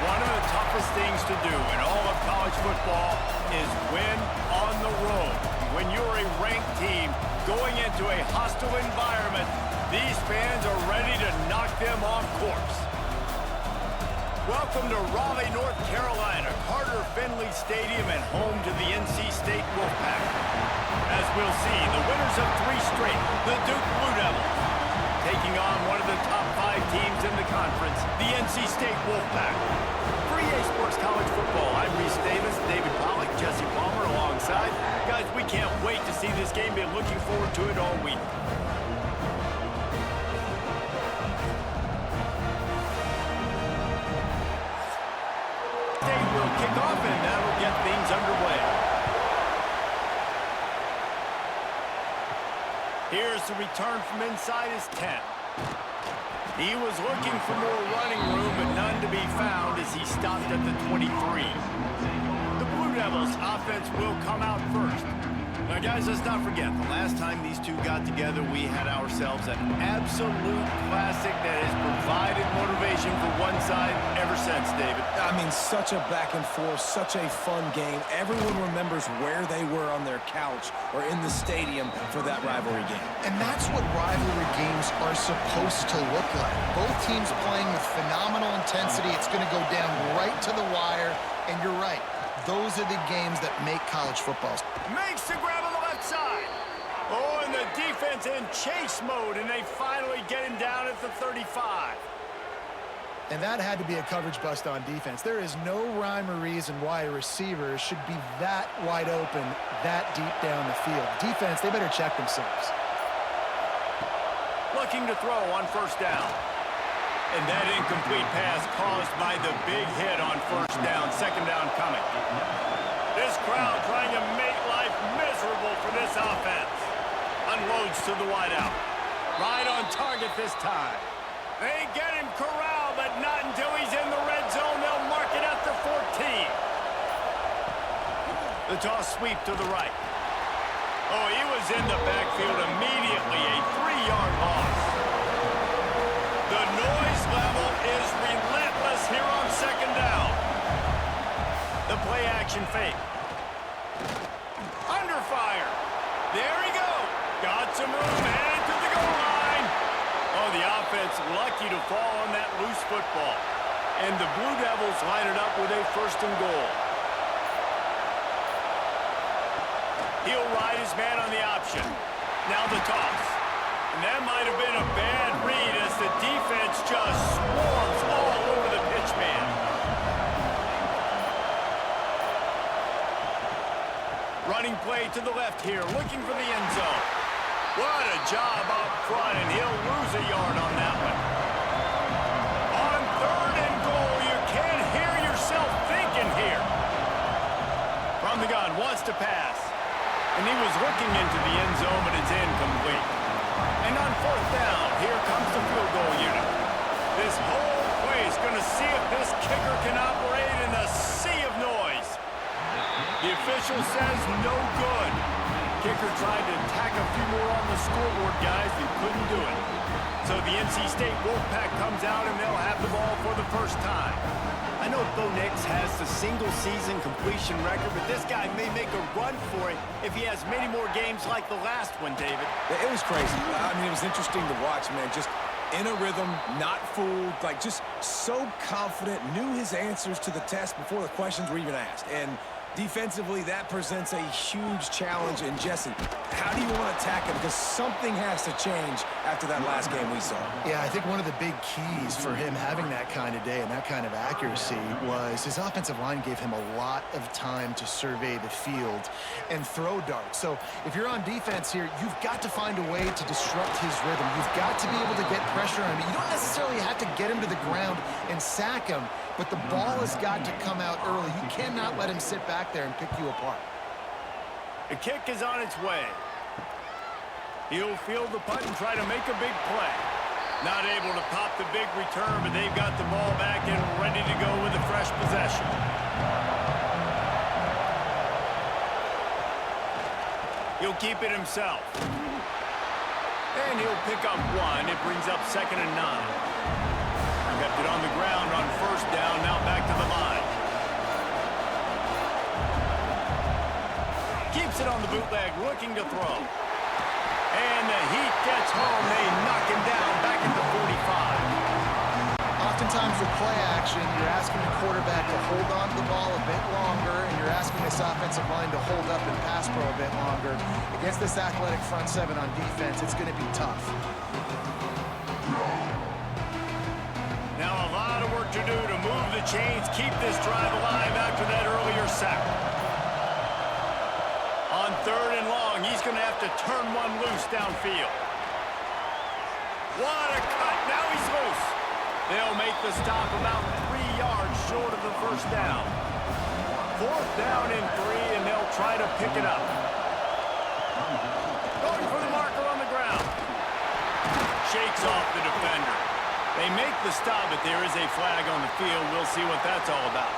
One of the toughest things to do in all of college football is win on the road. When you're a ranked team going into a hostile environment, these fans are ready to knock them off course. Welcome to Raleigh, North Carolina, Carter Finley Stadium, and home to the NC State Wolfpack. As we'll see, the winners of 3 straight, the Duke Blue Devils, taking on one of the top 5 teams in the conference, the NC State Wolfpack. For EA Sports College Football, I'm Reese Davis, David Pollack, Jesse Palmer alongside. Guys, we can't wait to see this game. Been looking forward to it all week. State will kick off, and that'll get things underway. Here's the return from inside his 10. He was looking for more running room, but none to be found as he stopped at the 23. The Blue Devils offense will come out first. Now, guys, let's not forget, the last time these two got together, we had ourselves an absolute classic that has provided motivation for one side ever since, David. I mean, such a back and forth, such a fun game. Everyone remembers where they were on their couch or in the stadium for that rivalry game. And that's what rivalry games are supposed to look like. Both teams playing with phenomenal intensity. It's going to go down right to the wire, and you're right. Those are the games that make college football. Makes the grab on the left side. Oh, and the defense in chase mode, and they finally get him down at the 35. And that had to be a coverage bust on defense. There is no rhyme or reason why a receiver should be that wide open, that deep down the field. Defense, they better check themselves. Looking to throw on first down. And that incomplete pass caused by the big hit on first down. Second down coming. This crowd trying to make life miserable for this offense. Unloads to the wideout. Right on target this time. They get him corralled, but not until he's in the red zone. They'll mark it at the 14. The toss sweep to the right. Oh, he was in the backfield immediately. A 3-yard loss. The noise level is relentless here on second down. The play action fake. Under fire. There he goes. Got some room, headed to the goal line. Oh, the offense lucky to fall on that loose football. And the Blue Devils line it up with a first and goal. He'll ride his man on the option. Now the toss. And that might have been a bad read as the defense just swarms all over the pitch man. Running play to the left here, looking for the end zone. What a job up front, and he'll lose a yard on that one. On third and goal, you can't hear yourself thinking here. From the gun, wants to pass. And he was looking into the end zone, but it's incomplete. And on fourth down, here comes the field goal unit. This whole play is going to see if this kicker can operate in a sea of noise. The official says no good. Kicker tried to tack a few more on the scoreboard, guys, and couldn't do it. So the NC State Wolfpack comes out, and they'll have the ball for the first time. I know Bo Nix has the single-season completion record, but this guy may make a run for it if he has many more games like the last one, David. It was crazy. I mean, it was interesting to watch, man. Just in a rhythm, not fooled, like just so confident, knew his answers to the test before the questions were even asked. And defensively, that presents a huge challenge. And Jesse, how do you want to attack him? Because something has to change after that last game we saw. Yeah, I think one of the big keys for him having that kind of day and that kind of accuracy was his offensive line gave him a lot of time to survey the field and throw darts. So if you're on defense here, you've got to find a way to disrupt his rhythm. You've got to be able to get pressure on him. You don't necessarily have to get him to the ground and sack him, but the ball has got to come out early. You cannot let him sit back there and pick you apart. The kick is on its way. He'll field the punt and try to make a big play. Not able to pop the big return, but they've got the ball back and ready to go with a fresh possession. He'll keep it himself. And he'll pick up one. It brings up 2nd and 9. Kept it on the ground on first down. Now back to the Snaps it on the bootleg, looking to throw. And the heat gets home. They knock him down back at the 45. Oftentimes with play action, you're asking the quarterback to hold on to the ball a bit longer, and you're asking this offensive line to hold up and pass pro a bit longer. Against this athletic front seven on defense, it's going to be tough. Now a lot of work to do to move the chains, keep this drive alive after that earlier sack. On 3rd and long, he's going to have to turn one loose downfield. What a cut. Now he's loose. They'll make the stop about 3 yards short of the first down. 4th down and 3, and they'll try to pick it up. Going for the marker on the ground. Shakes off the defender. They make the stop, but there is a flag on the field. We'll see what that's all about.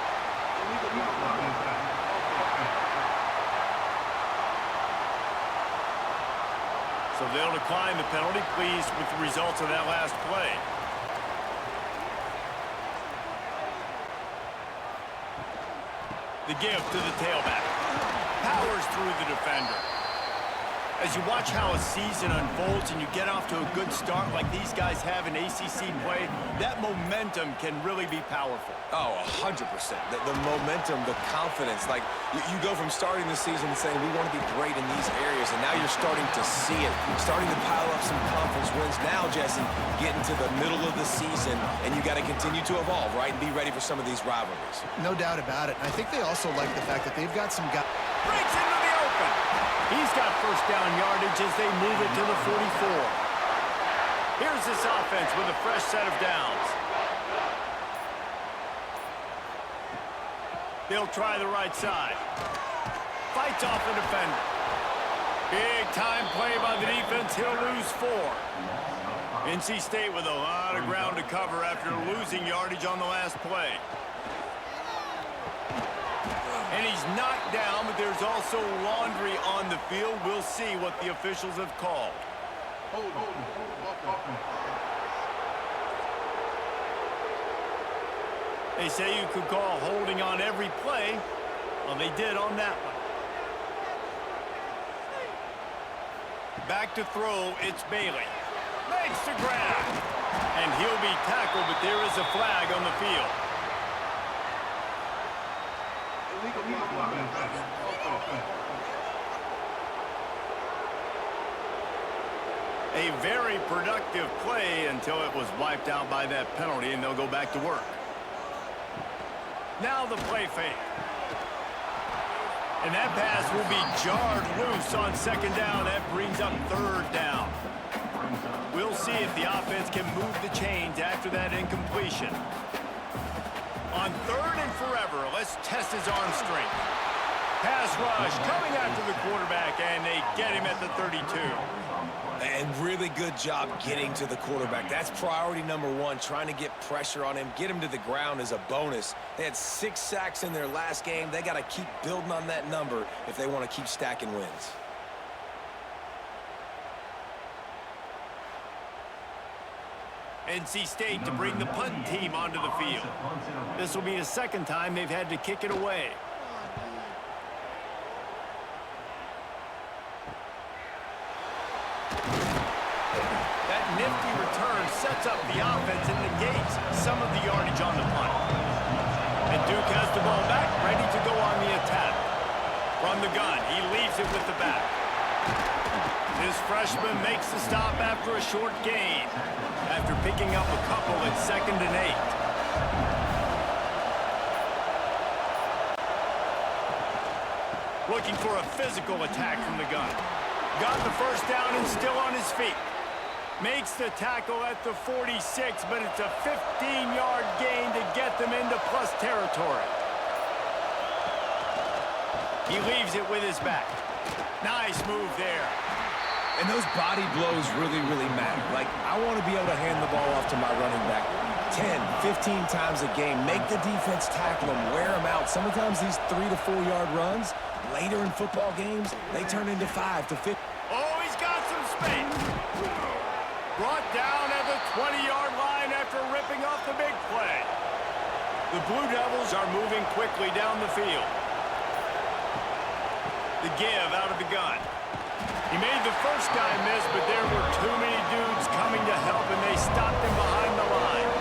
So they'll decline the penalty, pleased with the results of that last play. The give to the tailback. Powers through the defender. As you watch how a season unfolds and you get off to a good start like these guys have in ACC play, that momentum can really be powerful. Oh, 100%. The momentum, the confidence. Like, you go from starting the season and saying, we want to be great in these areas, and now you're starting to see it. Starting to pile up some conference wins. Now, Jesse, getting to the middle of the season, and you got to continue to evolve, right, and be ready for some of these rivalries. No doubt about it. And I think they also like the fact that they've got some guys. Breaks into the open. He's got first down yardage as they move it to the 44. Here's this offense with a fresh set of downs. They'll try the right side. Fights off the defender. Big time play by the defense. He'll lose 4. NC State with a lot of ground to cover after losing yardage on the last play. And he's knocked down, but there's also laundry on the field. We'll see what the officials have called. They say you could call holding on every play. Well, they did on that one. Back to throw, it's Bailey. Makes the grab. And he'll be tackled, but there is a flag on the field. A very productive play until it was wiped out by that penalty, and they'll go back to work. Now the play fake. And that pass will be jarred loose on 2nd down. That brings up 3rd down. We'll see if the offense can move the chains after that incompletion. On 3rd and forever, let's test his arm strength. Pass rush coming after the quarterback, and they get him at the 32. And really good job getting to the quarterback. That's priority number 1, trying to get pressure on him. Get him to the ground is a bonus. They had 6 sacks in their last game. They got to keep building on that number if they want to keep stacking wins. NC State to bring the punt team onto the field. This will be the 2nd time they've had to kick it away. That nifty return sets up the offense and negates some of the yardage on the punt. And Duke has the ball back, ready to go on the attack. From the gun, he leaves it with the back. This freshman makes the stop after a short gain, after picking up a couple at 2nd and 8. Looking for a physical attack from the gun. Got the first down and still on his feet. Makes the tackle at the 46, but it's a 15-yard gain to get them into plus territory. He leaves it with his back. Nice move there. And those body blows really, really matter. Like, I want to be able to hand the ball off to my running back 10, 15 times a game. Make the defense tackle him, wear him out. Sometimes these 3 to 4 yard runs, later in football games, they turn into 5 to 50. Oh, he's got some space. Brought down at the 20-yard line after ripping off the big play. The Blue Devils are moving quickly down the field. The give out of the gun. He made the first guy miss, but there were too many dudes coming to help, and they stopped him behind the line.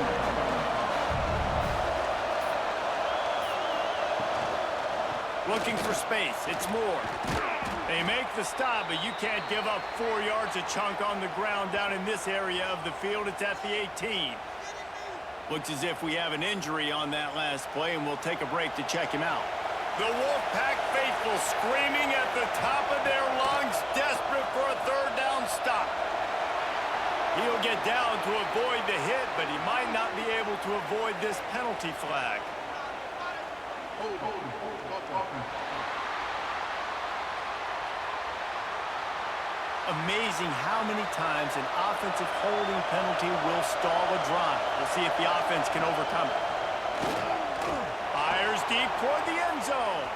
Looking for space. It's Moore. They make the stop, but you can't give up 4 yards a chunk on the ground down in this area of the field. It's at the 18. Looks as if we have an injury on that last play, and we'll take a break to check him out. The Wolfpack faithful screaming at the top of their lungs, desperate for a third down stop. He'll get down to avoid the hit, but he might not be able to avoid this penalty flag. Amazing how many times an offensive holding penalty will stall a drive. We'll see if the offense can overcome it. Fires deep toward the end zone.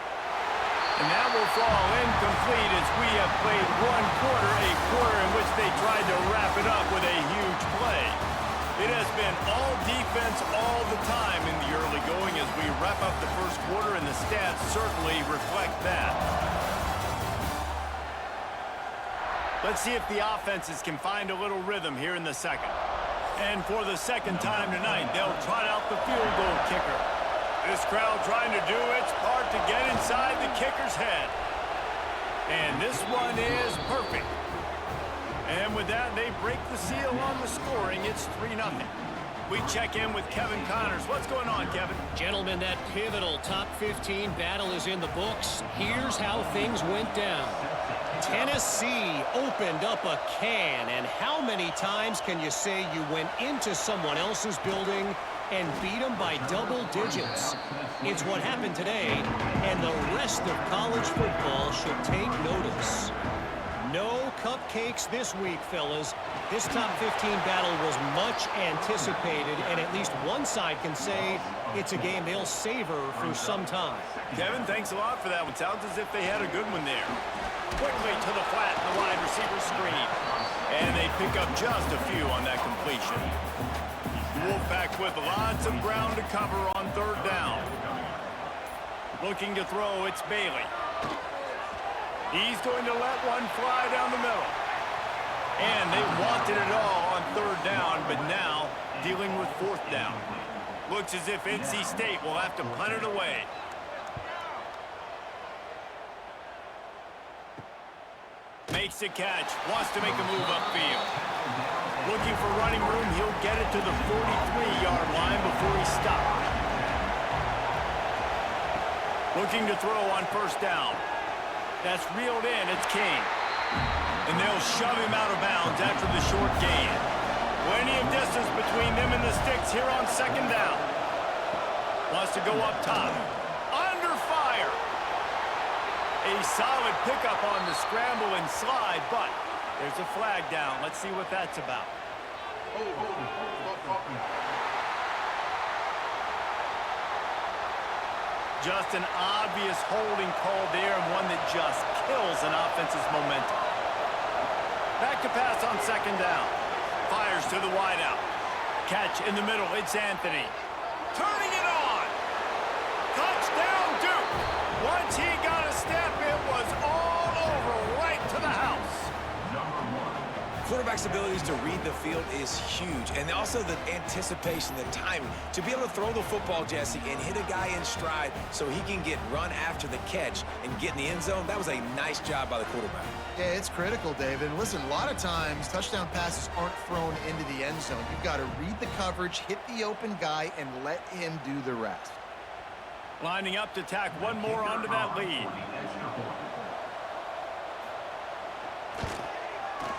And that will fall incomplete as we have played one quarter, a quarter in which they tried to wrap it up with a huge play. It has been all defense all the time in the early going as we wrap up the first quarter, and the stats certainly reflect that. Let's see if the offenses can find a little rhythm here in the second. And for the second time tonight, they'll trot out the field goal kicker. This crowd trying to do its part to get inside the kicker's head. And this one is perfect. And with that, they break the seal on the scoring. It's 3-0. We check in with Kevin Connors. What's going on, Kevin? Gentlemen, that pivotal top 15 battle is in the books. Here's how things went down. Tennessee opened up a can, and how many times can you say you went into someone else's building and beat them by double digits? It's what happened today, and the rest of college football should take notice. No cupcakes this week, fellas. This top 15 battle was much anticipated, and at least one side can say it's a game they'll savor for some time. Kevin, thanks a lot for that one. Sounds as if they had a good one there. Quickly to the flat, the wide receiver screen. And they pick up just a few on that completion. Wolfpack with lots of ground to cover on third down. Looking to throw, it's Bailey. He's going to let one fly down the middle. And they wanted it all on third down, but now dealing with fourth down. Looks as if NC State will have to punt it away. Makes a catch, wants to make a move upfield. Looking for running room, he'll get it to the 43-yard line before he stopped. Looking to throw on first down. That's reeled in, it's King. And they'll shove him out of bounds after the short gain. Plenty of distance between them and the sticks here on second down. Wants to go up top. Under fire. A solid pickup on the scramble and slide, but there's a flag down. Let's see what that's about. Just an obvious holding call there, and one that just kills an offense's momentum. Back to pass on second down. Fires to the wideout. Catch in the middle. It's Anthony. Turning it on. Touchdown, Duke. Once he got a step, it was all over, right to the house. Quarterback's abilities to read the field is huge, and also the anticipation, the timing. To be able to throw the football, Jesse, and hit a guy in stride so he can get run after the catch and get in the end zone, that was a nice job by the quarterback. Yeah, it's critical, David. Listen, a lot of times touchdown passes aren't thrown into the end zone. You've got to read the coverage, hit the open guy, and let him do the rest. Lining up to tack one more onto that lead.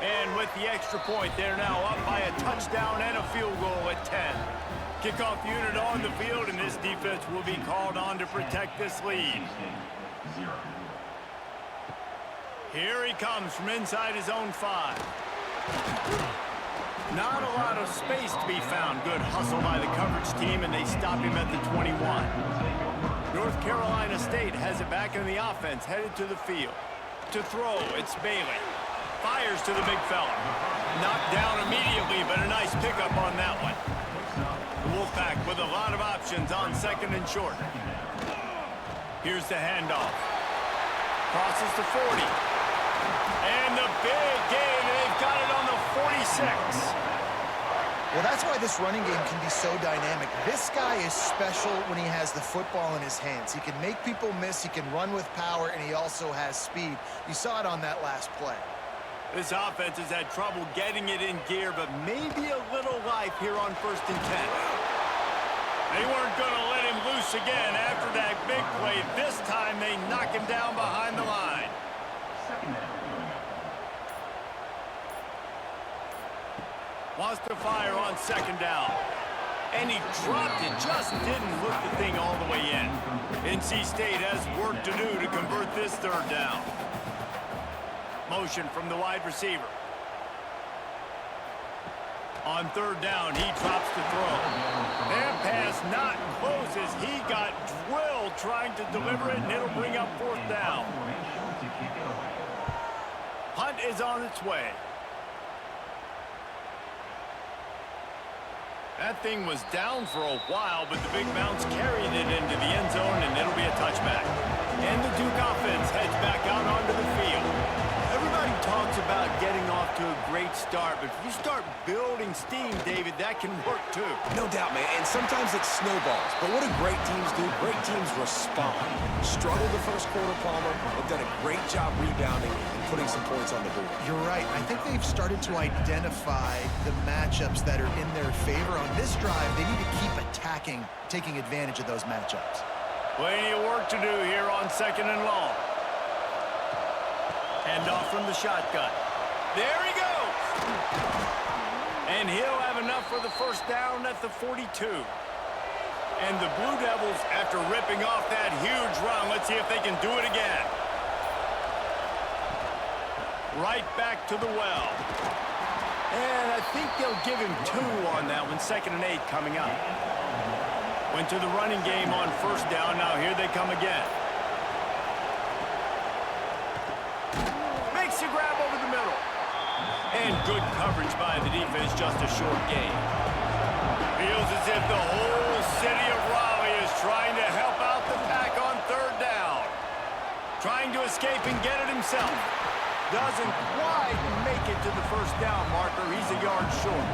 And with the extra point, they're now up by a touchdown and a field goal at 10. Kickoff unit on the field, and this defense will be called on to protect this lead. Here he comes from inside his own 5. Not a lot of space to be found. Good hustle by the coverage team, and they stop him at the 21. North Carolina State has it back in the offense, headed to the field. To throw, it's Bailey. Fires to the big fella. Knocked down immediately, but a nice pickup on that one. The Wolfpack with a lot of options on second and short. Here's the handoff. Crosses to 40. And the big gain, they've got it on the 46. Well, that's why this running game can be so dynamic. This guy is special when he has the football in his hands. He can make people miss, he can run with power, and he also has speed. You saw it on that last play. This offense has had trouble getting it in gear, but maybe a little life here on 1st and 10. They weren't going to let him loose again after that big play. This time they knock him down behind the line. Wants to fire on 2nd down. And he dropped it, just didn't look the thing all the way in. NC State has work to do to convert this 3rd down. Motion from the wide receiver. On 3rd down, he drops to throw. That pass not close as he got drilled trying to deliver it, and it'll bring up 4th down. Hunt is on its way. That thing was down for a while, but the big bounce carried it into the end zone, and it'll be a touchback. And the Duke offense heads back out onto the field. Everybody talks about getting off to a great start, but if you start building steam, David, that can work too. No doubt, man, and sometimes it snowballs. But what do great teams do? Great teams respond. Struggled the first quarter, Palmer. They've done a great job rebounding and putting some points on the board. You're right. I think they've started to identify the matchups that are in their favor. On this drive, they need to keep attacking, taking advantage of those matchups. Plenty of work to do here on 2nd and long. Hand off from the shotgun. There he goes! And he'll have enough for the 1st down at the 42. And the Blue Devils, after ripping off that huge run, let's see if they can do it again. Right back to the well. And I think they'll give him 2 on that one. 2nd and 8 coming up. Went to the running game on 1st down. Now here they come again. Makes a grab over the middle. And good coverage by the defense, just a short gain. Feels as if the whole city of Raleigh is trying to help out the pack on 3rd down. Trying to escape and get it himself. Doesn't quite make it to the 1st down marker. He's a yard short.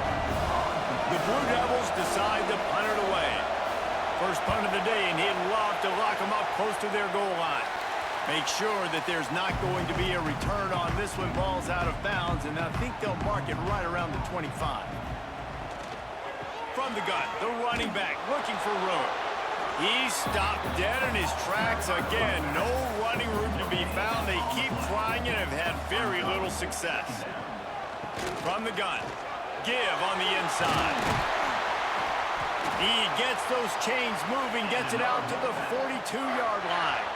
The Blue Devils decide to punt it away. First punt of the day, and he'd love to lock them up close to their goal line. Make sure that there's not going to be a return on this one. Ball's out of bounds, and I think they'll mark it right around the 25. From the gun, the running back looking for room. He stopped dead in his tracks again. No running room to be found. They keep trying and have had very little success. From the gun, give on the inside. He gets those chains moving, gets it out to the 42-yard line.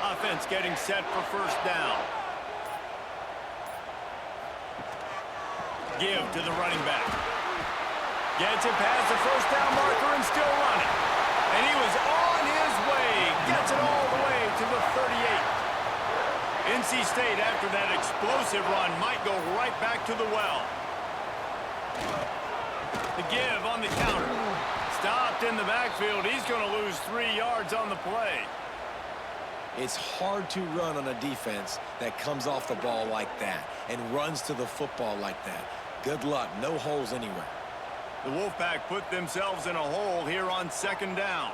Offense getting set for 1st down. Give to the running back. Gets it past the 1st down marker and still running. And he was on his way. Gets it all the way to the 38. NC State, after that explosive run, might go right back to the well. The give on the counter. Stopped in the backfield. He's going to lose 3 yards on the play. It's hard to run on a defense that comes off the ball like that and runs to the football like that. Good luck. No holes anywhere. The Wolfpack put themselves in a hole here on 2nd down.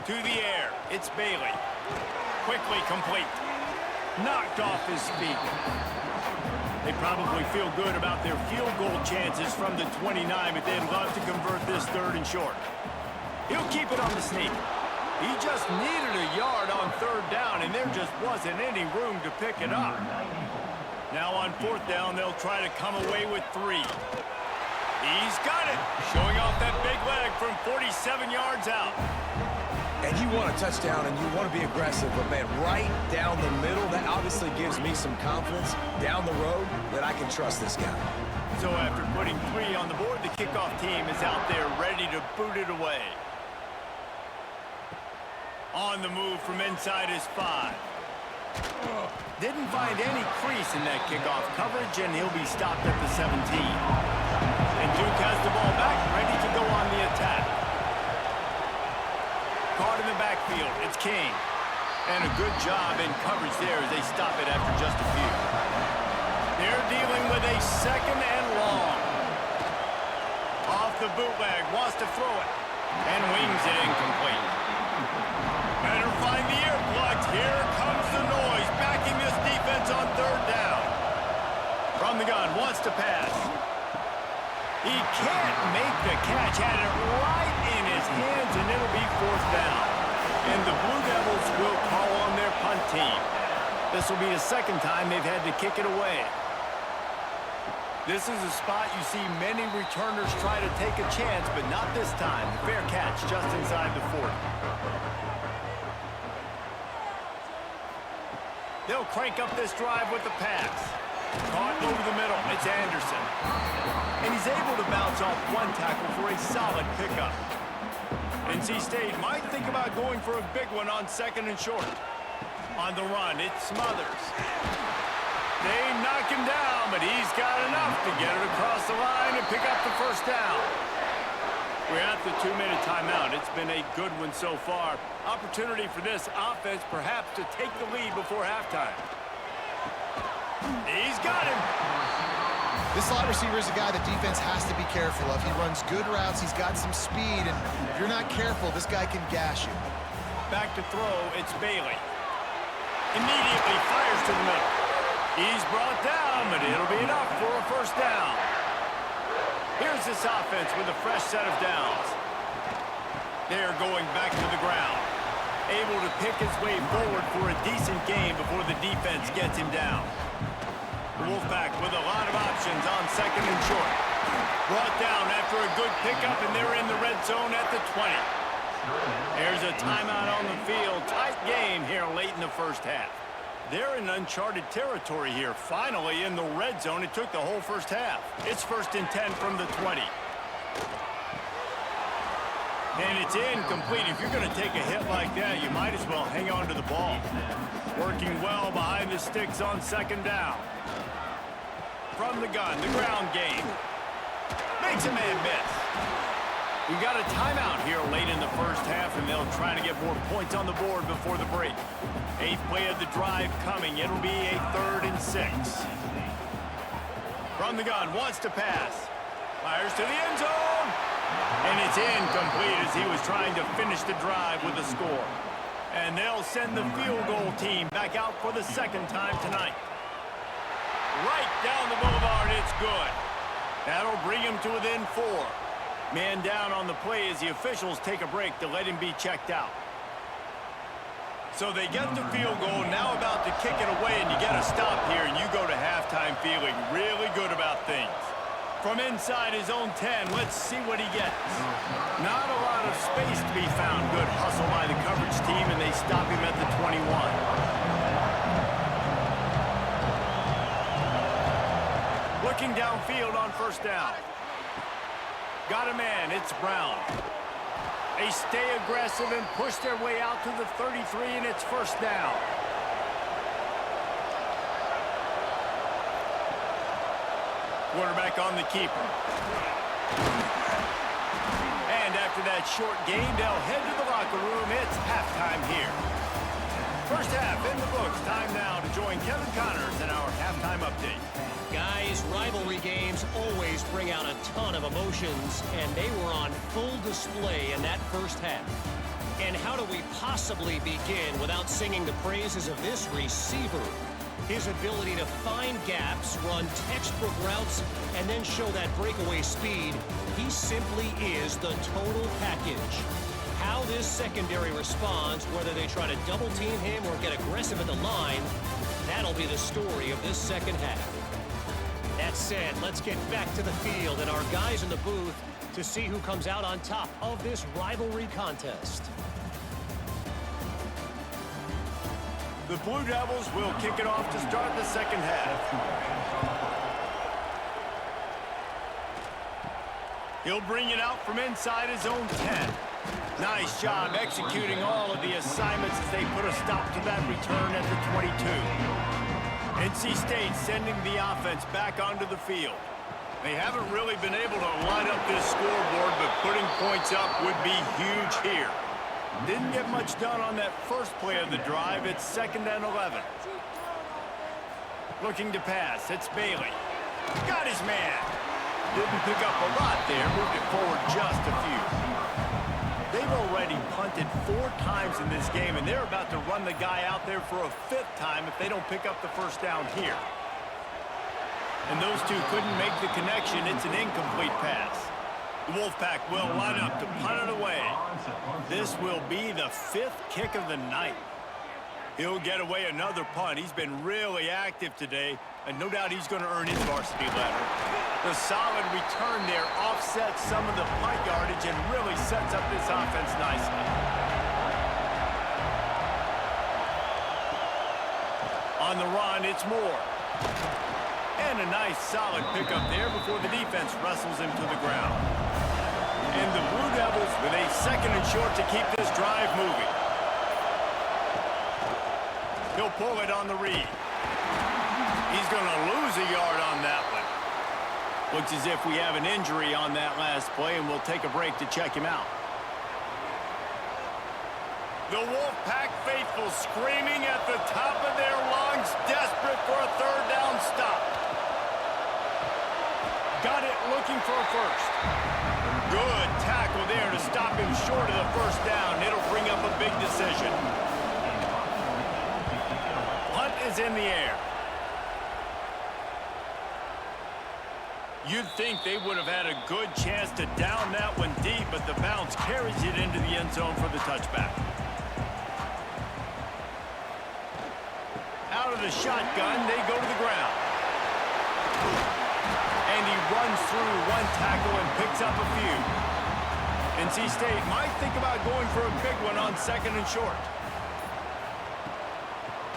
To the air. It's Bailey. Quickly complete. Knocked off his feet. They probably feel good about their field goal chances from the 29, but they'd love to convert this 3rd and short. He'll keep it on the sneak. He just needed a yard on 3rd down, and there just wasn't any room to pick it up. Now on 4th down, they'll try to come away with 3. He's got it, showing off that big leg from 47 yards out. And you want a touchdown and you want to be aggressive, but man, right down the middle, that obviously gives me some confidence down the road that I can trust this guy. So after putting 3 on the board, the kickoff team is out there ready to boot it away. On the move from inside his 5. Didn't find any crease in that kickoff coverage, and he'll be stopped at the 17. And Duke has the ball back, ready to go on the attack. Caught in the backfield, it's King. And a good job in coverage there as they stop it after just a few. They're dealing with a second and long. Off the bootleg, wants to throw it, and wings it incomplete. Better find the earplugs. Here comes the noise, backing this defense on third down. From the gun, wants to pass. He can't make the catch, had it right in his hands, and it'll be fourth down. And the Blue Devils will call on their punt team. This will be the second time they've had to kick it away. This is a spot you see many returners try to take a chance, but not this time. Fair catch just inside the 40. They'll crank up this drive with the pass. Caught over the middle. It's Anderson. And he's able to bounce off one tackle for a solid pickup. NC State might think about going for a big one on second and short. On the run, it Smothers. They knock him down, but he's got enough to get it across the line and pick up the first down. We're at the 2-minute timeout. It's been a good one so far. Opportunity for this offense perhaps to take the lead before halftime. He's got him. This slot receiver is a guy the defense has to be careful of. He runs good routes. He's got some speed, and if you're not careful, this guy can gash you. Back to throw, it's Bailey. Immediately fires to the middle. He's brought down, but it'll be enough for a first down. Here's this offense with a fresh set of downs. They're going back to the ground. Able to pick his way forward for a decent game before the defense gets him down. Wolfpack with a lot of options on second and short. Brought down after a good pickup, and they're in the red zone at the 20. There's a timeout on the field. Tight game here late in the first half. They're in uncharted territory here. Finally in the red zone. It took the whole first half. It's 1st and 10 from the 20. And it's incomplete. If you're going to take a hit like that, you might as well hang on to the ball. Working well behind the sticks on second down. From the gun, the ground game. Makes a man miss. We've got a timeout here late in the first half, and they'll try to get more points on the board before the break. 8th play of the drive coming. It'll be a 3rd and 6. From the gun, wants to pass. Fires to the end zone. And it's incomplete as he was trying to finish the drive with a score. And they'll send the field goal team back out for the second time tonight. Right down the boulevard, it's good. That'll bring him to within 4. Man down on the play as the officials take a break to let him be checked out. So they get the field goal, now about to kick it away, and you get a stop here, and you go to halftime feeling really good about things. From inside his own 10, let's see what he gets. Not a lot of space to be found. Good hustle by the coverage team, and they stop him at the 21. Looking downfield on first down. Got a man, it's Brown. They stay aggressive and push their way out to the 33, and it's first down. Quarterback on the keeper. And after that short game, they'll head to the locker room. It's halftime here. First half in the books. Time now to join Kevin Connors in our halftime update. Guys, rivalry games always bring out a ton of emotions, and they were on full display in that first half. And how do we possibly begin without singing the praises of this receiver? His ability to find gaps, run textbook routes, and then show that breakaway speed. He simply is the total package. How this secondary responds, whether they try to double team him or get aggressive at the line, that'll be the story of this second half. That said, let's get back to the field and our guys in the booth to see who comes out on top of this rivalry contest. The Blue Devils will kick it off to start the second half. He'll bring it out from inside his own 10. Nice job executing all of the assignments as they put a stop to that return at the 22. NC State sending the offense back onto the field. They haven't really been able to line up this scoreboard, but putting points up would be huge here. Didn't get much done on that first play of the drive. It's 2nd and 11. Looking to pass. It's Bailey. Got his man. Didn't pick up a lot there. Moved it forward just a few. They've already punted 4 times in this game, and they're about to run the guy out there for a 5th time if they don't pick up the first down here. And those two couldn't make the connection. It's an incomplete pass. The Wolfpack will line up to punt it away. This will be the 5th kick of the night. He'll get away another punt. He's been really active today, and no doubt he's going to earn his varsity letter. The solid return there offsets some of the punt yardage and really sets up this offense nicely. On the run, it's Moore. And a nice solid pickup there before the defense wrestles him to the ground. And the Blue Devils with a 2nd and short to keep this drive moving. He'll pull it on the read. He's going to lose a yard on that one. Looks as if we have an injury on that last play, and we'll take a break to check him out. The Wolfpack faithful screaming at the top of their lungs, desperate for a 3rd down stop. Got it looking for a first. Good tackle there to stop him short of the first down. It'll bring up a big decision. Punt is in the air. You'd think they would have had a good chance to down that one deep, but the bounce carries it into the end zone for the touchback. Out of the shotgun, they go to the ground. And he runs through one tackle and picks up a few. NC State might think about going for a big one on 2nd and short.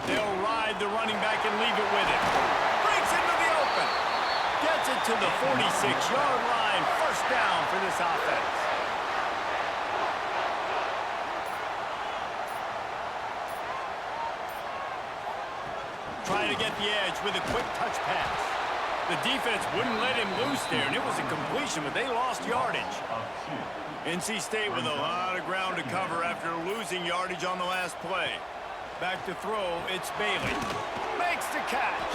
They'll ride the running back and leave it with it. Breaks into the open. Gets it to the 46-yard line. 1st down for this offense. Trying to get the edge with a quick touch pass. The defense wouldn't let him loose there, and it was a completion, but they lost yardage. NC State with a lot of ground to cover after losing yardage on the last play. Back to throw, it's Bailey. Makes the catch.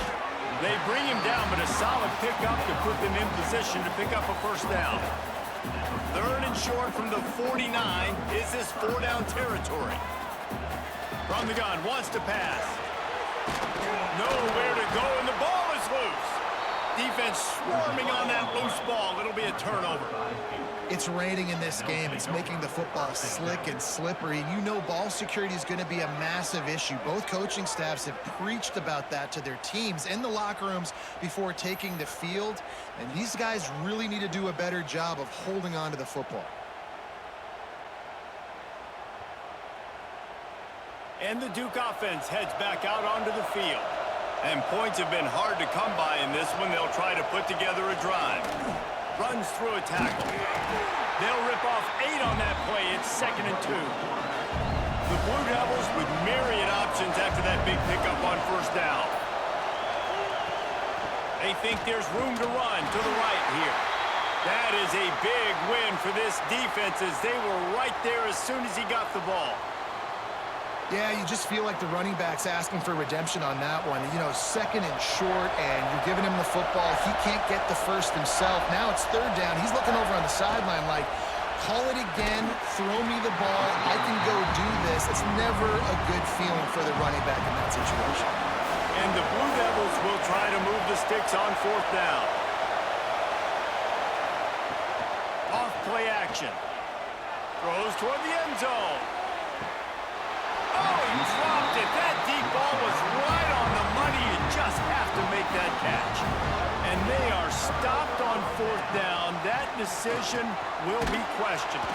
They bring him down, but a solid pickup to put them in position to pick up a 1st down. 3rd and short from the 49. Is this 4-down territory? From the gun, wants to pass. Nowhere to go, and the ball is loose. Defense swarming on that loose ball. It'll be a turnover. It's raining in this game. It's making the football slick and slippery. You know ball security is going to be a massive issue. Both coaching staffs have preached about that to their teams in the locker rooms before taking the field. And these guys really need to do a better job of holding on to the football. And the Duke offense heads back out onto the field. And points have been hard to come by in this one. They'll try to put together a drive. Runs through a tackle. They'll rip off 8 on that play. It's 2nd and 2. The Blue Devils with myriad options after that big pickup on 1st down. They think there's room to run to the right here. That is a big win for this defense as they were right there as soon as he got the ball. Yeah, you just feel like the running back's asking for redemption on that one. You know, 2nd and short, and you're giving him the football. He can't get the first himself. Now it's 3rd down. He's looking over on the sideline like, call it again, throw me the ball, I can go do this. It's never a good feeling for the running back in that situation. And the Blue Devils will try to move the sticks on 4th down. Off play action. Throws toward the end zone. Oh, he dropped it. That deep ball was right on the money. You just have to make that catch. And they are stopped on 4th down. That decision will be questioned.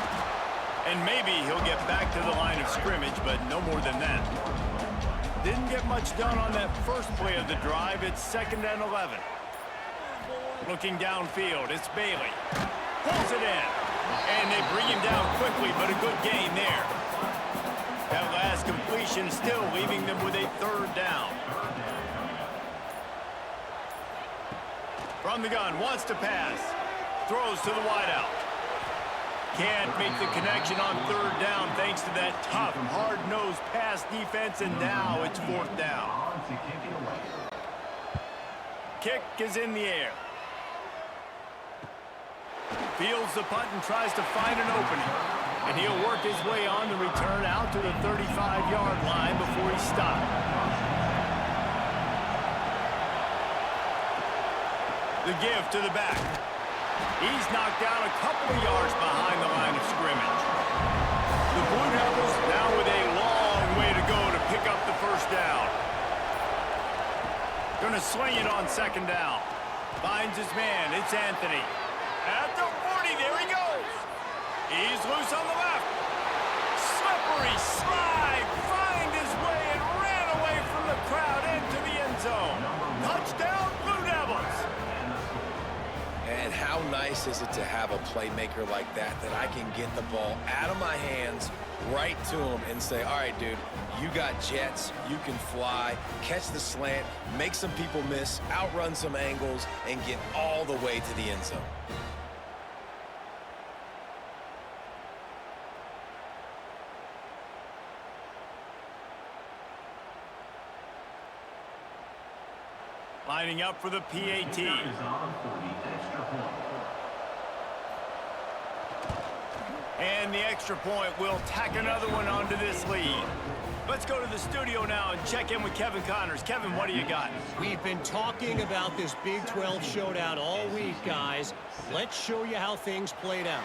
And maybe he'll get back to the line of scrimmage, but no more than that. Didn't get much done on that first play of the drive. It's 2nd and 11. Looking downfield, it's Bailey. Pulls it in. And they bring him down quickly, but a good gain there. That last completion still leaving them with a 3rd down. From the gun, wants to pass. Throws to the wideout. Can't make the connection on third down thanks to that tough, hard-nosed pass defense, and now it's fourth down. Kick is in the air. Fields the punt and tries to find an opening. And he'll work his way on the return out to the 35-yard line before he's stopped. The give to the back. He's knocked down a couple of yards behind the line of scrimmage. The Blue Devils now with a long way to go to pick up the first down. Going to sling it on second down. Finds his man. It's Anthony. At the 40, there he goes. He's loose on the left. Slippery slide. Find his way and ran away from the crowd into the end zone. Touchdown, Blue Devils. And how nice is it to have a playmaker like that I can get the ball out of my hands right to him and say, all right, dude, you got jets, you can fly, catch the slant, make some people miss, outrun some angles, and get all the way to the end zone. Lining up for the PAT. And the extra point will tack another one onto this lead. Let's go to the studio now and check in with Kevin Connors. Kevin, what do you got? We've been talking about this Big 12 showdown all week, guys. Let's show you how things played out.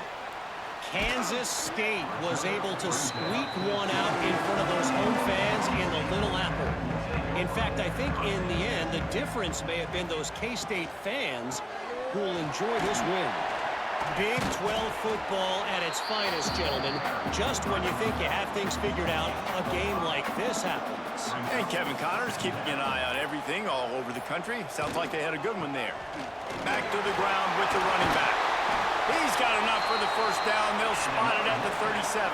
Kansas State was able to squeak one out in front of those home fans in the Little Apple. In fact, I think in the end, the difference may have been those K-State fans who will enjoy this win. Big 12 football at its finest, gentlemen. Just when you think you have things figured out, a game like this happens. And Kevin Connors keeping an eye on everything all over the country. Sounds like they had a good one there. Back to the ground with the running back. He's got enough for the first down. They'll spot it at the 37.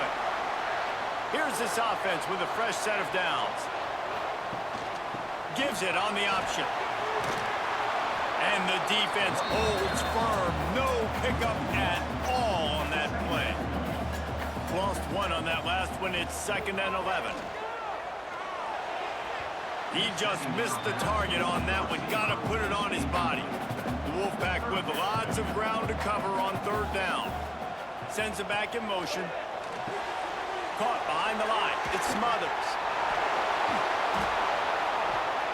Here's this offense with a fresh set of downs. Gives it on the option. And the defense holds firm. No pickup at all on that play. Lost one on that last one. It's 2nd and 11. He just missed the target on that one. Got to put it on his body. The Wolfpack with lots of ground to cover on third down. Sends it back in motion. Caught behind the line. It's Smothers.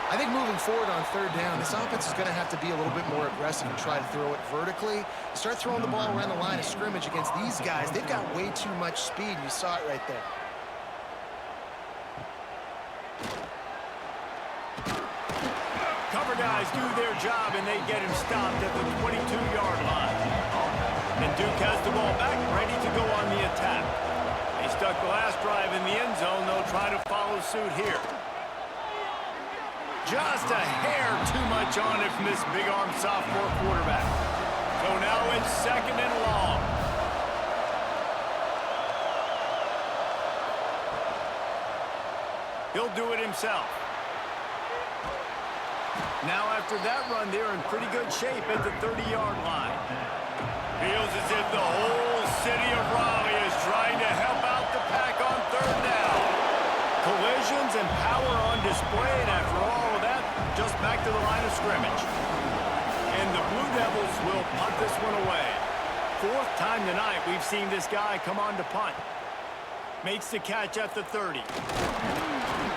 I think moving forward on third down, this offense is going to have to be a little bit more aggressive and try to throw it vertically. Start throwing the ball around the line of scrimmage against these guys. They've got way too much speed. You saw it right there. Cover guys do their job, and they get him stopped at the 22-yard line. And Duke has the ball back, ready to go on the attack. They stuck the last drive in the end zone. They'll try to follow suit here. Just a hair too much on it from this big-arm sophomore quarterback. So now it's 2nd and long. He'll do it himself. Now after that run, they're in pretty good shape at the 30-yard line. Feels as if the whole city of Raleigh is trying to help out the pack on third down. Collisions and power on display, and after all of that, just back to the line of scrimmage. And the Blue Devils will punt this one away. 4th time tonight we've seen this guy come on to punt. Makes the catch at the 30.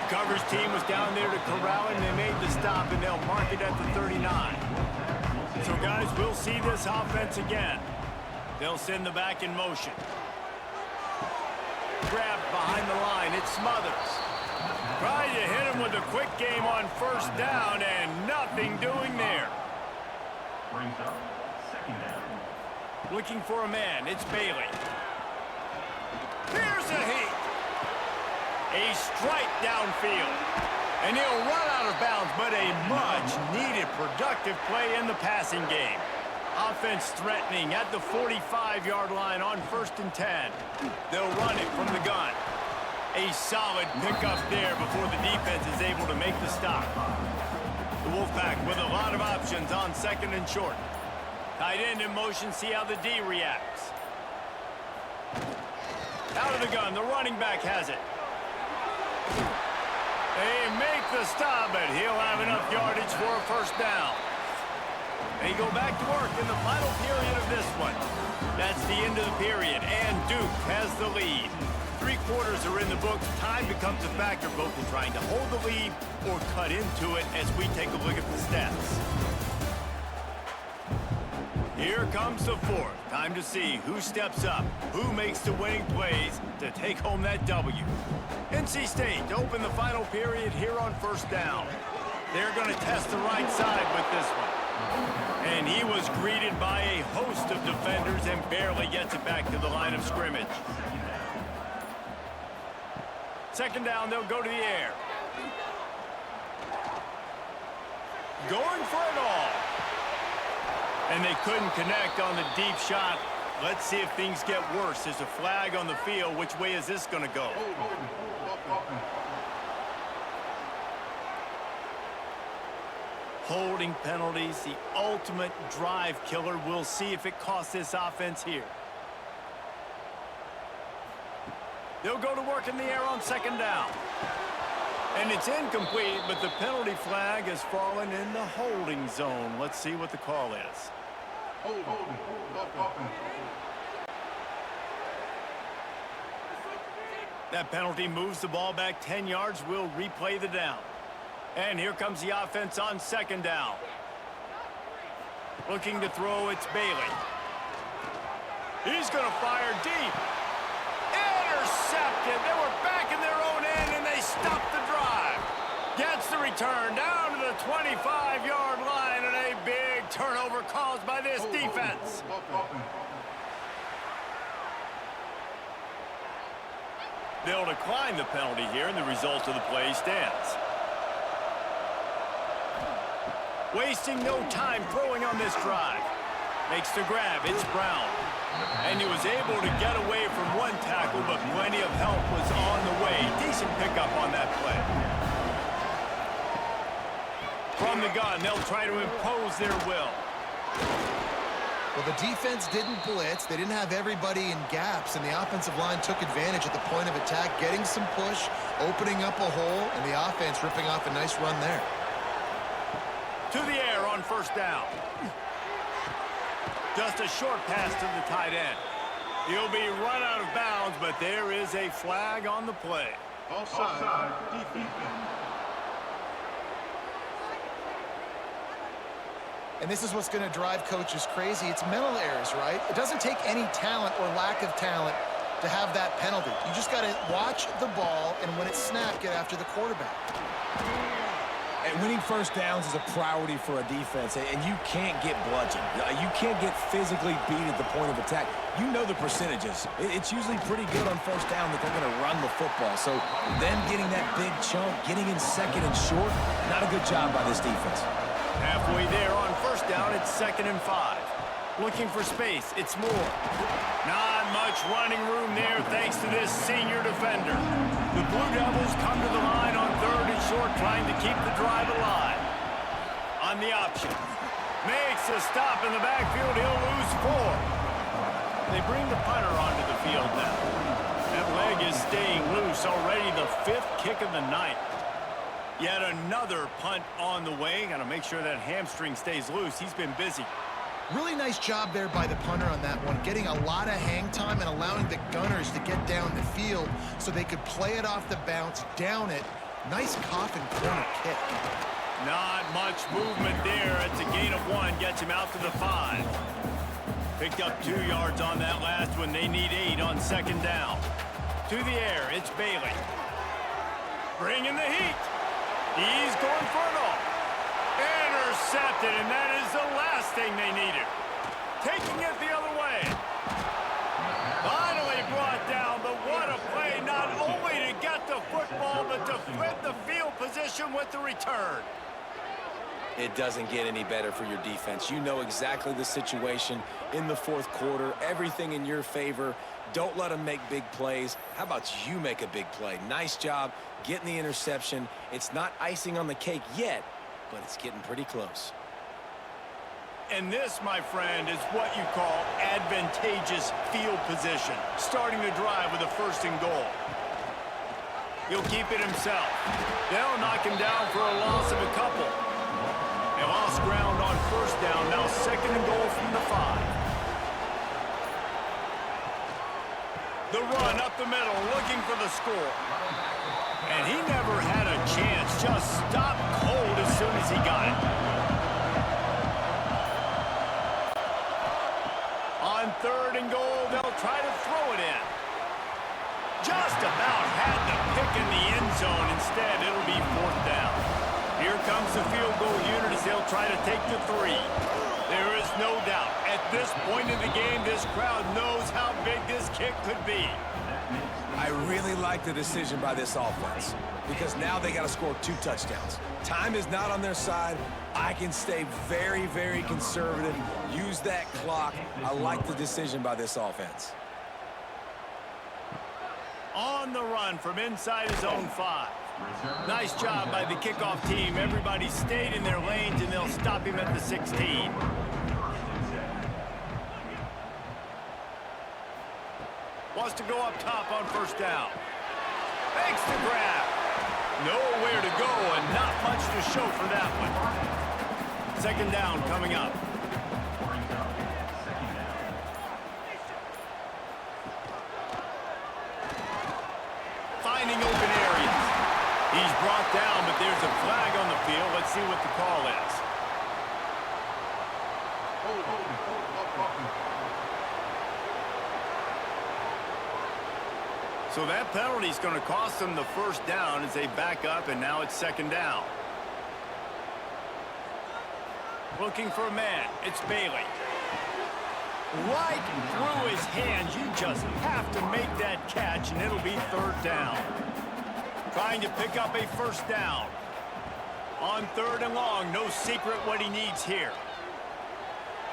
Coverage team was down there to corral him. They made the stop, and they'll mark it at the 39. So, guys, we'll see this offense again. They'll send the back in motion. Grabbed behind the line. It's Smothers. Trying to hit him with a quick game on first down, and nothing doing there. Brings up 2nd down. Looking for a man. It's Bailey. Here's a heat. A strike downfield. And he'll run out of bounds, but a much-needed productive play in the passing game. Offense threatening at the 45-yard line on 1st and 10. They'll run it from the gun. A solid pickup there before the defense is able to make the stop. The Wolfpack with a lot of options on 2nd and short. Tight end in motion, see how the D reacts. Out of the gun, the running back has it. They make the stop, but he'll have enough yardage for a first down. They go back to work in the final period of this one. That's the end of the period, and Duke has the lead. 3 quarters are in the books. Time becomes a factor, both in trying to hold the lead or cut into it as we take a look at the stats. Here comes the fourth. Time to see who steps up, who makes the winning plays to take home that W. NC State to open the final period here on first down. They're going to test the right side with this one. And he was greeted by a host of defenders and barely gets it back to the line of scrimmage. Second down, they'll go to the air. Going for it all. And they couldn't connect on the deep shot. Let's see if things get worse. There's a flag on the field. Which way is this going to go? Holding penalties, the ultimate drive killer. We'll see if it costs this offense here. They'll go to work in the air on second down. And it's incomplete, but the penalty flag has fallen in the holding zone. Let's see what the call is. That penalty moves the ball back 10 yards. We'll replay the down. And here comes the offense on second down. Looking to throw, it's Bailey. He's going to fire deep. Intercepted. They were back in their own end, and they stopped the drive. Gets the return down to the 25-yard line, and a big turnover caused by this defense. They'll decline the penalty here, and the result of the play stands. Wasting no time throwing on this drive. Makes the grab. It's Brown. And he was able to get away from one tackle, but plenty of help was on the way. Decent pickup on that play. From the gun, they'll try to impose their will. Well, the defense didn't blitz. They didn't have everybody in gaps, and the offensive line took advantage at the point of attack, getting some push, opening up a hole, and the offense ripping off a nice run there. To the air on first down. Just a short pass to the tight end. He'll be run out of bounds, but there is a flag on the play. Offside. Defense. And this is what's going to drive coaches crazy. It's mental errors, right? It doesn't take any talent or lack of talent to have that penalty. You just got to watch the ball, and when it's snapped, get after the quarterback. And winning first downs is a priority for a defense, and you can't get bludgeoned. You can't get physically beat at the point of attack. You know the percentages. It's usually pretty good on first down that they're going to run the football. So them getting that big chunk, getting in second and short, not a good job by this defense. Halfway there on first down, it's 2nd and 5. Looking for space, it's Moore. Not much running room there thanks to this senior defender. The Blue Devils come to the line on 3rd and short, trying to keep the drive alive. On the option. Makes a stop in the backfield. He'll lose 4. They bring the punter onto the field now. That leg is staying loose already, the 5th kick of the night. Yet another punt on the way. Got to make sure that hamstring stays loose. He's been busy. Really nice job there by the punter on that one, getting a lot of hang time and allowing the gunners to get down the field so they could play it off the bounce, down it. Nice coffin corner kick. Not much movement there. It's a gain of 1. Gets him out to the 5. Picked up 2 yards on that last one. They need 8 on second down. To the air, it's Bailey. Bringing the heat. He's going for it all. Intercepted, and that is the last thing they needed. Taking it the other way. Finally brought down, but what a play, not only to get the football, but to flip the field position with the return. It doesn't get any better for your defense. You know exactly the situation in the 4th quarter, everything in your favor. Don't let them make big plays. How about you make a big play? Nice job getting the interception. It's not icing on the cake yet, but it's getting pretty close. And this, my friend, is what you call advantageous field position. Starting the drive with a 1st and goal. He'll keep it himself. They'll knock him down for a loss of a couple. They lost ground on 1st down. Now 2nd and goal from the 5. The run up the middle, looking for the score. And he never had a chance. Just stopped cold as soon as he got it. On 3rd and goal, they'll try to throw it in. Just about had the pick in the end zone. Instead, it'll be 4th down. Here comes the field goal unit as they'll try to take the 3. There is no doubt, at this point in the game, this crowd knows how big this kick could be. I really like the decision by this offense because now they got to score 2 touchdowns. Time is not on their side. I can stay very, very conservative, use that clock. I like the decision by this offense. On the run from inside his own 5. Nice job by the kickoff team. Everybody stayed in their lanes, and they'll stop him at the 16. Wants to go up top on 1st down. Makes the grab. Nowhere to go and not much to show for that one. 2nd down coming up. Finding open areas. He's brought down, but there's a flag on the field. Let's see what the call is. So that penalty is going to cost them the 1st down as they back up, and now it's 2nd down. Looking for a man. It's Bailey. Right through his hands. You just have to make that catch, and it'll be 3rd down. Trying to pick up a 1st down. On 3rd and long, no secret what he needs here.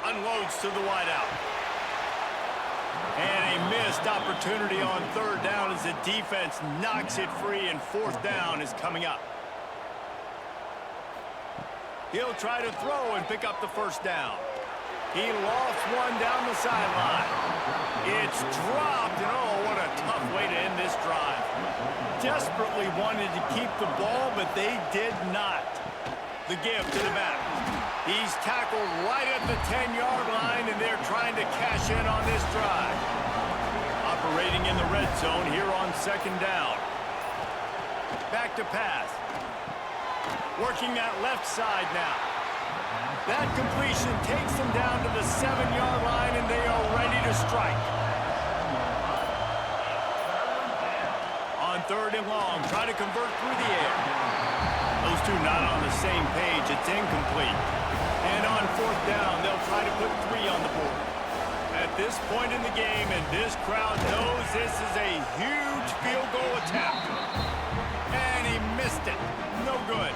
Unloads to the wideout. And a missed opportunity on 3rd down as the defense knocks it free, and 4th down is coming up. He'll try to throw and pick up the 1st down. He lost one down the sideline. It's dropped, and oh, what a tough way to end this drive. Desperately wanted to keep the ball, but they did not. The give to the back. He's tackled right at the 10-yard line, and they're trying to cash in on this drive. Operating in the red zone here on 2nd down. Back to pass. Working that left side now. That completion takes them down to the 7-yard line, and they are ready to strike. On 3rd and long, try to convert through the air. Those two not on the same page. It's incomplete. And on 4th down, they'll try to put 3 on the board. At this point in the game, and this crowd knows this is a huge field goal attempt. And he missed it. No good.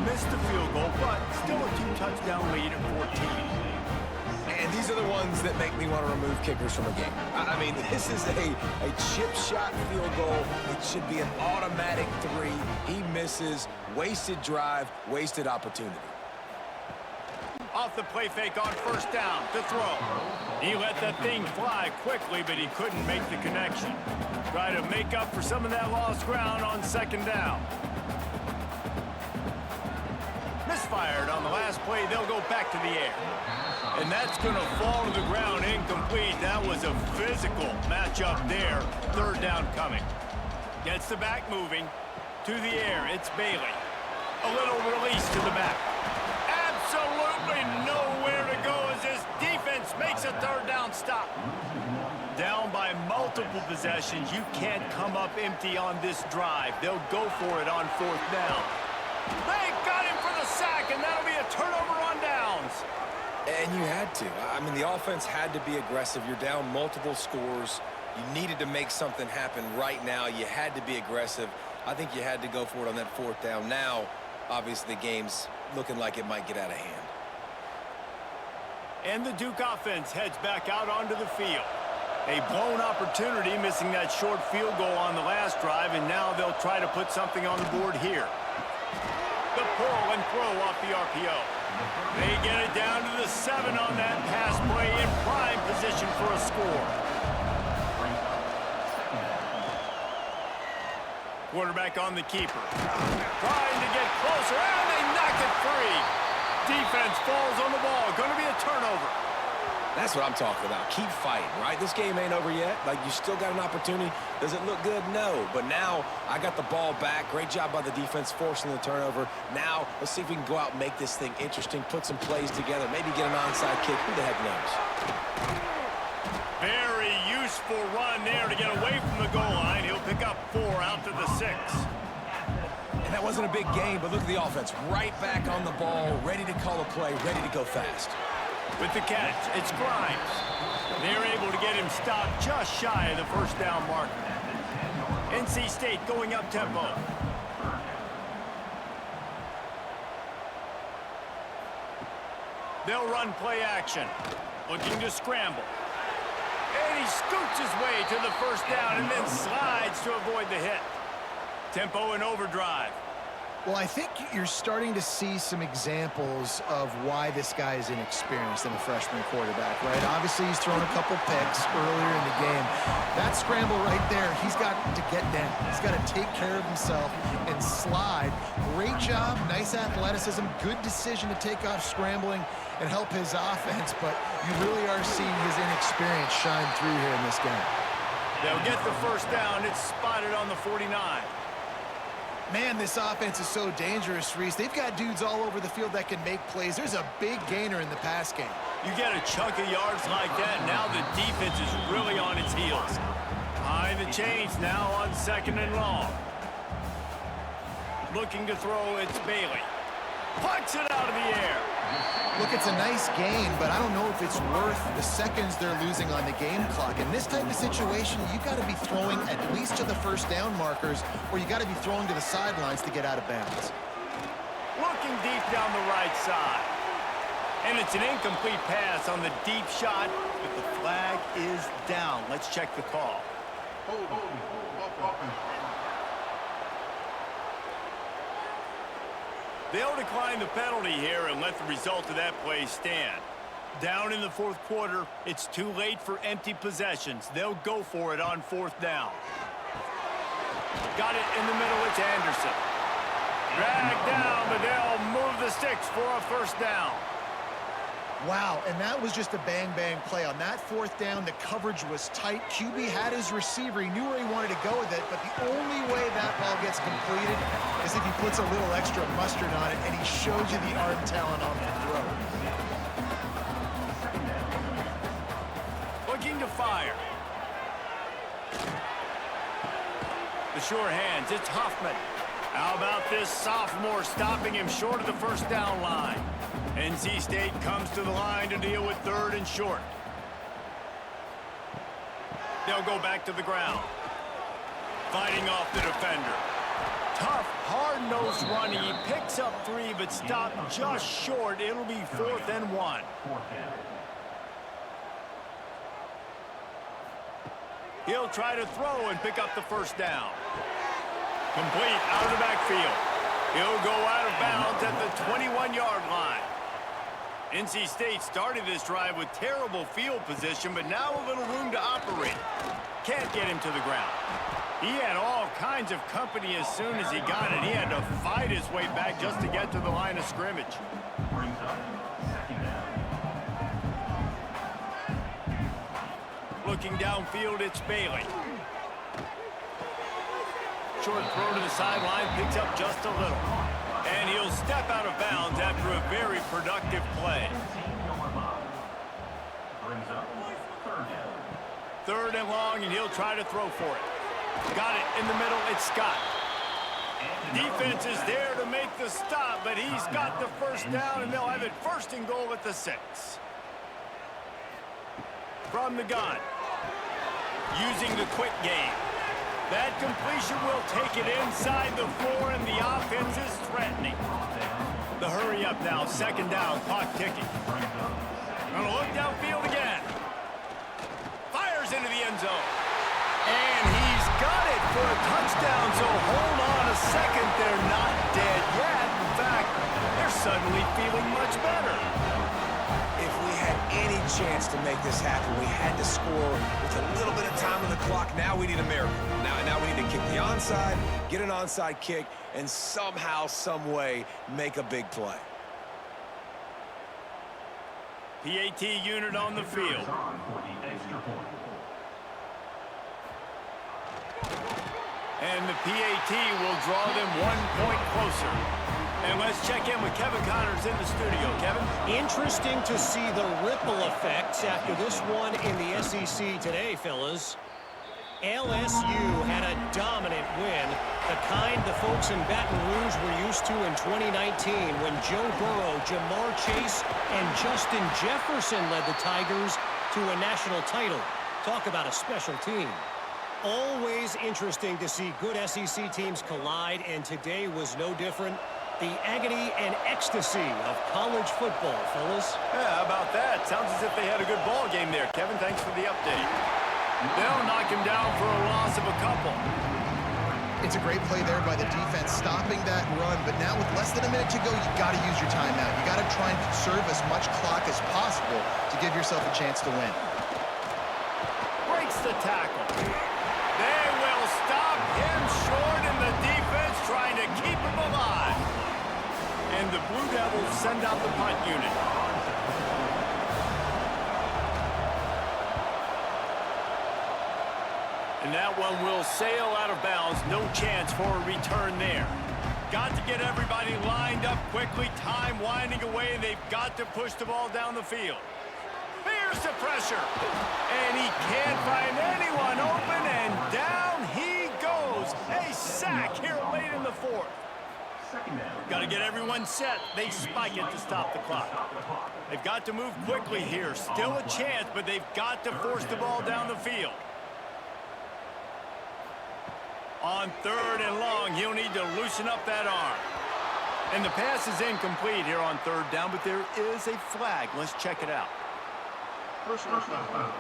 Missed the field goal, but still a 2-touchdown lead at 14. And these are the ones that make me want to remove kickers from a game. I mean, this is a chip shot field goal. It should be an automatic 3. He misses. Wasted drive, wasted opportunity. Off the play fake on 1st down to throw. He let that thing fly quickly, but he couldn't make the connection. Try to make up for some of that lost ground on 2nd down. Misfired on the last play. They'll go back to the air. And that's going to fall to the ground incomplete. That was a physical matchup there. 3rd down coming. Gets the back moving. To the air, it's Bailey. A little release to the back. Absolutely nowhere to go as this defense makes a 3rd down stop. Down by multiple possessions. You can't come up empty on this drive. They'll go for it on 4th down. They got him for the sack, and that'll be a turnover on downs. And you had to. I mean, the offense had to be aggressive. You're down multiple scores. You needed to make something happen right now. You had to be aggressive. I think you had to go for it on that 4th down. Now, obviously, the game's looking like it might get out of hand. And the Duke offense heads back out onto the field. A blown opportunity, missing that short field goal on the last drive, and now they'll try to put something on the board here. The pull and throw off the RPO. They get it down to the 7 on that pass play in prime position for a score. Quarterback on the keeper. Trying to get closer, and they knock it free. Defense falls on the ball. Going to be a turnover. That's what I'm talking about. Keep fighting, right? This game ain't over yet. Like, you still got an opportunity. Does it look good? No. But now I got the ball back. Great job by the defense forcing the turnover. Now let's see if we can go out and make this thing interesting, put some plays together, maybe get an onside kick. Who the heck knows? Very useful run there to get away from the goal line. He'll pick up 4 out to the 6. And that wasn't a big game, but look at the offense. Right back on the ball, ready to call a play, ready to go fast. With the catch, it's Grimes. They're able to get him stopped just shy of the first down marker. NC State going up tempo. They'll run play action. Looking to scramble. And he scoots his way to the first down and then slides to avoid the hit. Tempo and overdrive. Well, I think you're starting to see some examples of why this guy is inexperienced in a freshman quarterback, right? Obviously, he's thrown a couple picks earlier in the game. That scramble right there, he's got to get down. He's got to take care of himself and slide. Great job, nice athleticism, good decision to take off scrambling and help his offense, but you really are seeing his inexperience shine through here in this game. They'll get the first down. It's spotted on the 49. Man, this offense is so dangerous, Reese. They've got dudes all over the field that can make plays. There's a big gainer in the pass game. You get a chunk of yards like that, now the defense is really on its heels. Behind the chains now on 2nd and long. Looking to throw, it's Bailey. Punts it out of the air. Look, it's a nice gain, but I don't know if it's worth the seconds they're losing on the game clock. In this type of situation, you got to be throwing at least to the first down markers, or you got to be throwing to the sidelines to get out of bounds. Looking deep down the right side. And it's an incomplete pass on the deep shot, but the flag is down. Let's check the call. They'll decline the penalty here and let the result of that play stand. Down in the 4th quarter, it's too late for empty possessions. They'll go for it on 4th down. Got it in the middle, it's Anderson. Dragged down, but they'll move the sticks for a first down. Wow, and that was just a bang-bang play. On that 4th down, the coverage was tight. QB had his receiver. He knew where he wanted to go with it, but the only way that ball gets completed is if he puts a little extra mustard on it, and he shows you the arm talent on the throw. Looking to fire. The sure hands, it's Hoffman. How about this sophomore stopping him short of the first down line? NC State comes to the line to deal with 3rd and short. They'll go back to the ground. Fighting off the defender. Tough, hard-nosed run. He picks up 3, but stopped just short. It'll be 4th and 1. He'll try to throw and pick up the first down. Complete out of the backfield. He'll go out of bounds at the 21-yard line. NC State started this drive with terrible field position, but now a little room to operate. Can't get him to the ground. He had all kinds of company as soon as he got it. He had to fight his way back just to get to the line of scrimmage. Looking downfield, it's Bailey. Short throw to the sideline, picks up just a little. And he'll step out of bounds after a very productive play. 3rd and long, and he'll try to throw for it. Got it in the middle, it's Scott. Defense is there to make the stop, but he's got the first down, and they'll have it 1st and goal at the 6. From the gun. Using the quick game. That completion will take it inside the 4, and the offense is threatening. The hurry up now, 2nd down, clock ticking. Gonna look downfield again. Fires into the end zone. And he's got it for a touchdown, so hold on a second. They're not dead yet. In fact, they're suddenly feeling much better. chance to make this happen. We had to score with a little bit of time on the clock. Now we need a miracle. Now we need to kick the onside, get an onside kick, and somehow, some way, make a big play. PAT unit on the field. And the PAT will draw them 1 point closer. And let's check in with Kevin Connors in the studio. Kevin? Interesting to see the ripple effects after this one in the SEC today, fellas. LSU had a dominant win, the kind the folks in Baton Rouge were used to in 2019 when Joe Burrow, Jamar Chase, and Justin Jefferson led the Tigers to a national title. Talk about a special team. Always interesting to see good SEC teams collide, and today was no different. The agony and ecstasy of college football, fellas. Yeah, how about that? Sounds as if they had a good ball game there. Kevin, thanks for the update. They'll knock him down for a loss of a couple. It's a great play there by the defense, stopping that run. But now with less than a minute to go, you got to use your timeout. You got to try and conserve as much clock as possible to give yourself a chance to win. Breaks the tackle. They will stop him short, and the defense trying to keep him alive. And the Blue Devils send out the punt unit. And that one will sail out of bounds. No chance for a return there. Got to get everybody lined up quickly. Time winding away, and they've got to push the ball down the field. Here's the pressure. And he can't find anyone open, and down he goes. A sack here late in the fourth. Got to get everyone set. They spike it to stop the clock. They've got to move quickly here. Still a chance, but they've got to force the ball down the field. On 3rd and long, he'll need to loosen up that arm. And the pass is incomplete here on 3rd down, but there is a flag. Let's check it out. Personal foul.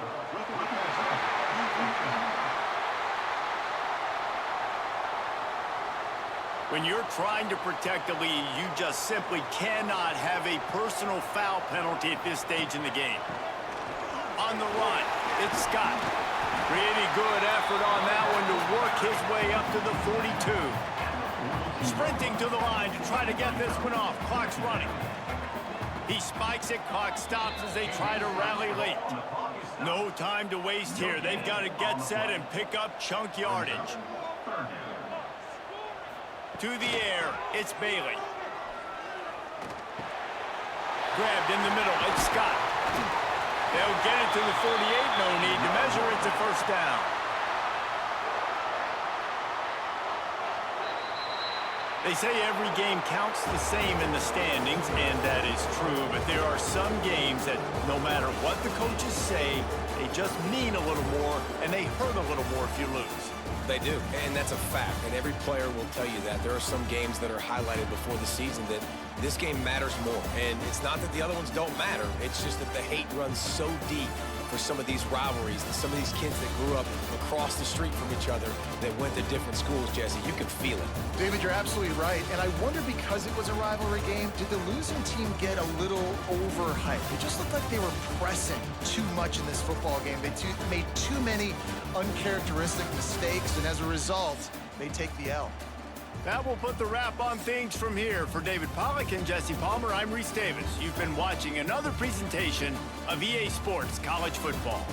When you're trying to protect the lead, you just simply cannot have a personal foul penalty at this stage in the game. On the run, it's Scott. Pretty good effort on that one to work his way up to the 42. Sprinting to the line to try to get this one off. Clock's running. He spikes it. Clock stops as they try to rally late. No time to waste here. They've got to get set and pick up chunk yardage. To the air, it's Bailey. Grabbed in the middle, it's Scott. They'll get it to the 48, no need to measure, it's a first down. They say every game counts the same in the standings, and that is true, but there are some games that no matter what the coaches say, they just mean a little more, and they hurt a little more if you lose. They do, and that's a fact, and every player will tell you that. There are some games that are highlighted before the season that this game matters more, and it's not that the other ones don't matter. It's just that the hate runs so deep for some of these rivalries, and some of these kids that grew up across the street from each other that went to different schools, Jesse. You can feel it. David, you're absolutely right, and I wonder, because it was a rivalry game, did the losing team get a little overhyped? It just looked like they were pressing too much in this football game. They made too many uncharacteristic mistakes, and as a result, they take the L. That will put the wrap on things from here. For David Pollack and Jesse Palmer, I'm Reese Davis. You've been watching another presentation of EA Sports College Football.